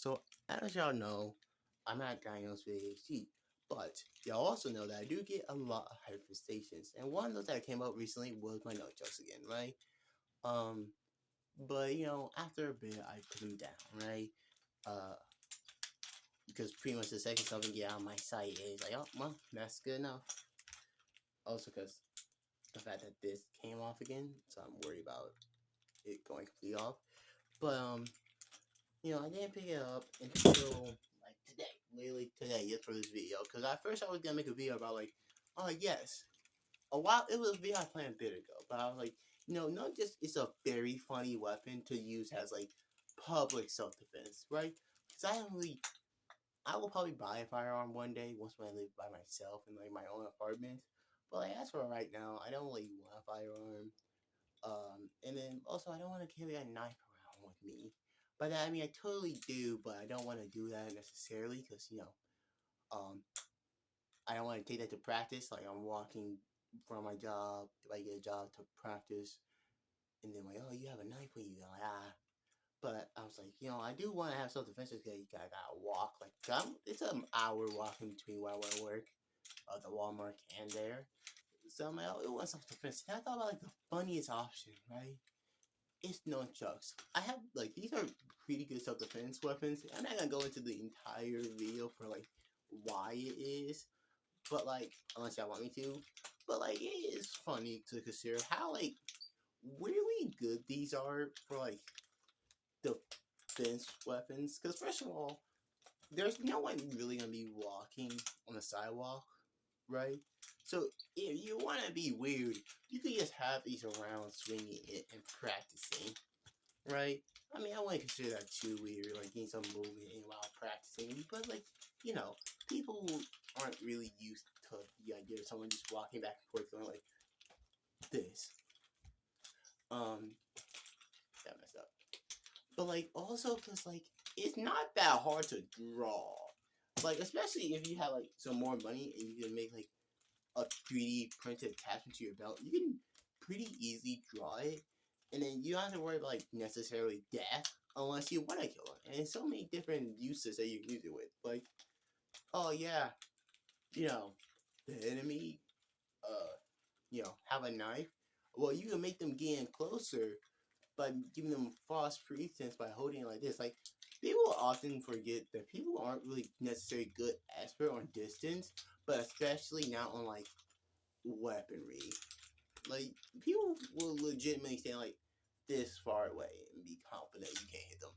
So, as y'all know, I'm not diagnosed with ADHD, but y'all also know that I do get a lot of hyperfixations, and one of those that came up recently was my nunchucks again, right? Um, but after a bit, I put them down, right? Uh, because pretty much the second something get out of my sight is like, oh, well, that's good enough. Also, because the fact that this came off again, so I'm worried about it going completely off. But I didn't pick it up until like today, literally today, just for this video. Because at first I was gonna make a video about like, oh yes, a while it was a video I planned a bit ago, but I was like, not just it's a very funny weapon to use as like public self defense, right? Because I don't really, I will probably buy a firearm one day once when I live by myself in like my own apartment. But like as for right now, I don't really want a firearm. And then also I don't want to carry a knife around with me. But I mean, I totally do, but I don't want to do that necessarily because um, I don't want to take that to practice. Like I'm walking from my job, if I get a job to practice, and then like, oh, you have a knife with you, I'm like But I was like, I do want to have self defense because I gotta walk. Like it's an hour walking between where I want to work, the Walmart and there. So I'm like, oh, it was self defense. And I thought about like the funniest option, right? It's nunchucks. I have like these are pretty good self defense weapons. I'm not gonna go into the entire video for like why it is, but like unless y'all want me to. But like it is funny to consider how like really good these are for like defense weapons. Because first of all, there's no one really gonna be walking on the sidewalk, right? So if you want to be weird, you could just have these around swinging it and practicing, right? I mean, I wouldn't consider that too weird, like getting some movement in while practicing, but like, people aren't really used to the idea of someone just walking back and forth going like this. That messed up. But like, also, cause like, it's not that hard to draw. Like, especially if you have like some more money and you can make like a 3D printed attachment to your belt, you can pretty easily draw it, and then you don't have to worry about like necessarily death unless you want to kill it. And there's so many different uses that you can use it with. Like, oh yeah, the enemy, have a knife. Well, you can make them get in closer by giving them false pretense by holding it like this. Like, people often forget that people aren't really necessarily good expert on distance, but especially not on like weaponry. Like, people will legitimately stand like this far away and be confident you can't hit them.